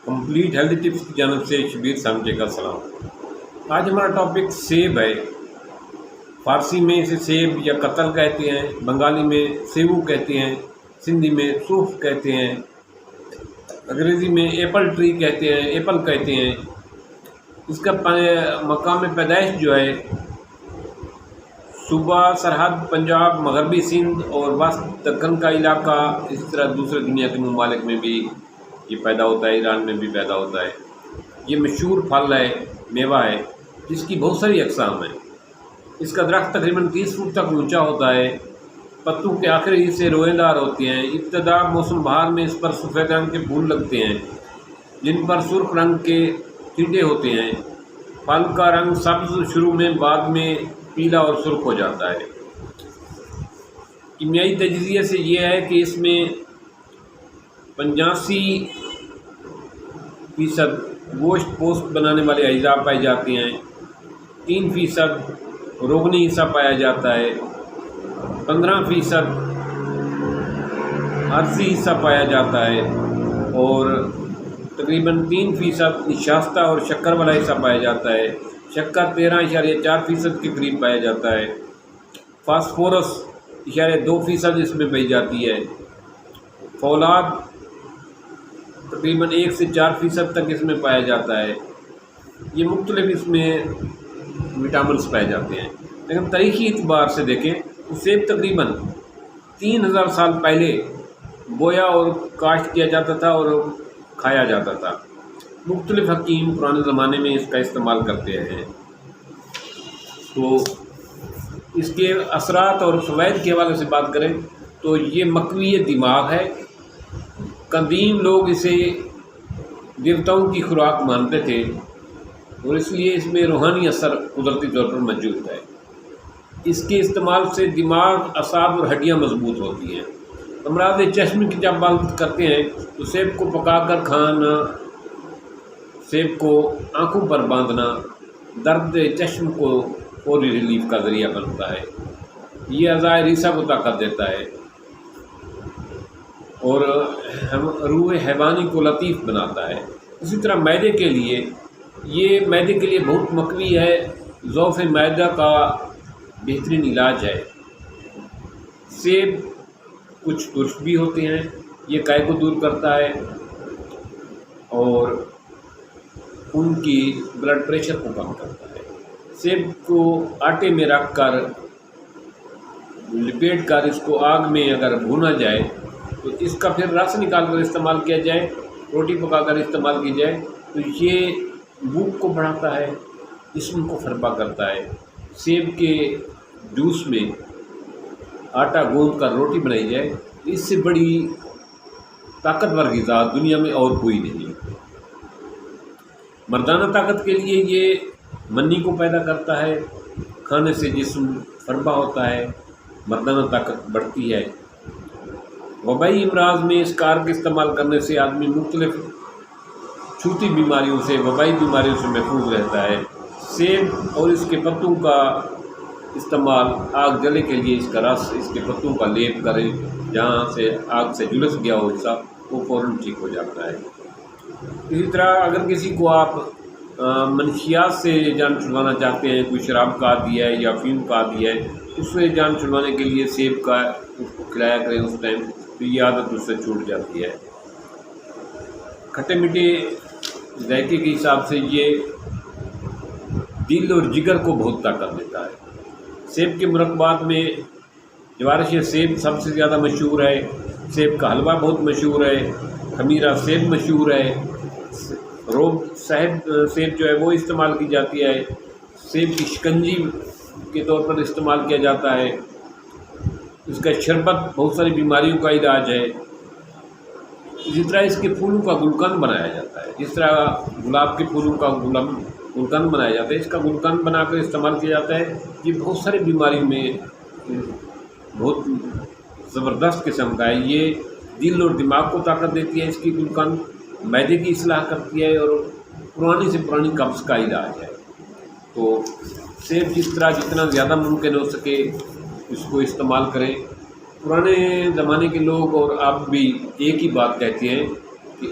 Complete healthy tips کی جانب سے شبیر سامچے کا سلام۔ آج ہمارا ٹاپک سیب ہے۔ فارسی میں اسے سیب یا قتل کہتے ہیں، بنگالی میں سیبو کہتے ہیں، سندھی میں سوف کہتے ہیں، انگریزی میں ایپل ٹری کہتے ہیں، ایپل کہتے ہیں۔ اس کا مقام پیدائش جو ہے صوبہ سرحد پنجاب، مغربی سندھ اور وسط دکن کا علاقہ، اس طرح دوسرے دنیا کے ممالک میں بھی یہ پیدا ہوتا ہے، ایران میں بھی پیدا ہوتا ہے۔ یہ مشہور پھل ہے، میوہ ہے، جس کی بہت ساری اقسام ہیں۔ اس کا درخت تقریباً 30 فٹ تک اونچا ہوتا ہے۔ پتوں کے آخری حصے روئیں دار ہوتے ہیں۔ ابتدا موسم بہار میں اس پر سفید رنگ کے پھول لگتے ہیں جن پر سرخ رنگ کے تیڑے ہوتے ہیں۔ پھل کا رنگ سبز شروع میں، بعد میں پیلا اور سرخ ہو جاتا ہے۔ کیمیائی تجزیے سے یہ ہے کہ اس میں 85% گوشت پوست بنانے والے اجزاء پائے جاتے ہیں، 3% روغنی حصہ پایا جاتا ہے، 15% عرضی حصہ پایا جاتا ہے اور تقریباً 3% نشاستہ اور شکر والا حصہ پایا جاتا ہے۔ شکر 13.4% کے قریب پایا جاتا ہے۔ فاسفورس 2% اس میں پائی جاتی ہے۔ فولاد تقریباً 1 سے 4% تک اس میں پایا جاتا ہے۔ یہ مختلف اس میں وٹامنس پائے جاتے ہیں۔ لیکن تاریخی اعتبار سے دیکھیں تو سیب تقریباً 3000 سال پہلے بویا اور کاشت کیا جاتا تھا اور کھایا جاتا تھا۔ مختلف حکیم پرانے زمانے میں اس کا استعمال کرتے ہیں۔ تو اس کے اثرات اور فوائد کے حوالے سے بات کریں تو یہ مقوی دماغ ہے۔ قدیم لوگ اسے دیوتاؤں کی خوراک مانتے تھے اور اس لیے اس میں روحانی اثر قدرتی طور پر موجود ہے۔ اس کے استعمال سے دماغ، اعصاب اور ہڈیاں مضبوط ہوتی ہیں۔ امراض چشم کی جب بات کرتے ہیں تو سیب کو پکا کر کھانا، سیب کو آنکھوں پر باندھنا درد چشم کو فوری ریلیف کا ذریعہ بنتا ہے۔ یہ اعضائے ریسہ کو طاقت دیتا ہے اور روح حیوانی کو لطیف بناتا ہے۔ اسی طرح معدے کے لیے بہت مقوی ہے۔ ضعف معدہ کا بہترین علاج ہے۔ سیب کچھ ترش بھی ہوتے ہیں، یہ قے کو دور کرتا ہے اور ان کی بلڈ پریشر کو کم کرتا ہے۔ سیب کو آٹے میں رکھ کر لپیٹ کر اس کو آگ میں اگر بھونا جائے تو اس کا پھر رس نکال کر استعمال کیا جائے، روٹی پکا کر استعمال کی جائے تو یہ بھوک کو بڑھاتا ہے، جسم کو فربا کرتا ہے۔ سیب کے جوس میں آٹا گوندھ کر روٹی بنائی جائے، اس سے بڑی طاقتور غذا دنیا میں اور کوئی نہیں۔ مردانہ طاقت کے لیے یہ منی کو پیدا کرتا ہے، کھانے سے جسم فربا ہوتا ہے، مردانہ طاقت بڑھتی ہے۔ وبائی امراض میں اس کار کے استعمال کرنے سے آدمی مختلف چھوٹی بیماریوں سے، وبائی بیماریوں سے محفوظ رہتا ہے۔ سیب اور اس کے پتوں کا استعمال آگ جلے کے لیے اس کا رس، اس کے پتوں کا لیپ کریں، جہاں سے آگ سے جلس گیا ہو حصہ وہ فوراً ٹھیک ہو جاتا ہے۔ اسی طرح اگر کسی کو آپ منشیات سے جان چھڑوانا چاہتے ہیں، کوئی شراب کا عادی ہے یا فیم کا عادی ہے، اس سے جان چھڑوانے کے لیے سیب کا اس کو کھلایا کریں اس ٹائم، تو یہ عادت اس سے چھوٹ جاتی ہے۔ کھٹے میٹھے ذائقے کے حساب سے یہ دل اور جگر کو بہت طاقت دیتا ہے۔ سیب کے مرکبات میں جوارش سیب سب سے زیادہ مشہور ہے۔ سیب کا حلوہ بہت مشہور ہے۔ خمیرہ سیب مشہور ہے۔ روب سیب جو ہے وہ استعمال کی جاتی ہے۔ سیب کی شکنجی کے طور پر استعمال کیا جاتا ہے۔ اس کا شربت بہت ساری بیماریوں کا علاج ہے۔ اسی طرح اس کے پھولوں کا گلقند بنایا جاتا ہے۔ جس طرح گلاب کے پھولوں کا گلقند بنایا جاتا ہے، اس کا گلقند بنا کر استعمال کیا جاتا ہے۔ یہ بہت ساری بیماریوں میں بہت زبردست قسم کا ہے۔ یہ دل اور دماغ کو طاقت دیتی ہے، اس کی گلقند معدے کی اصلاح کرتی ہے اور پرانی سے پرانی قبض کا علاج ہے۔ تو سیب جس طرح جتنا زیادہ ممکن ہو سکے اس کو استعمال کریں۔ پرانے زمانے کے لوگ اور آپ بھی ایک ہی بات کہتے ہیں کہ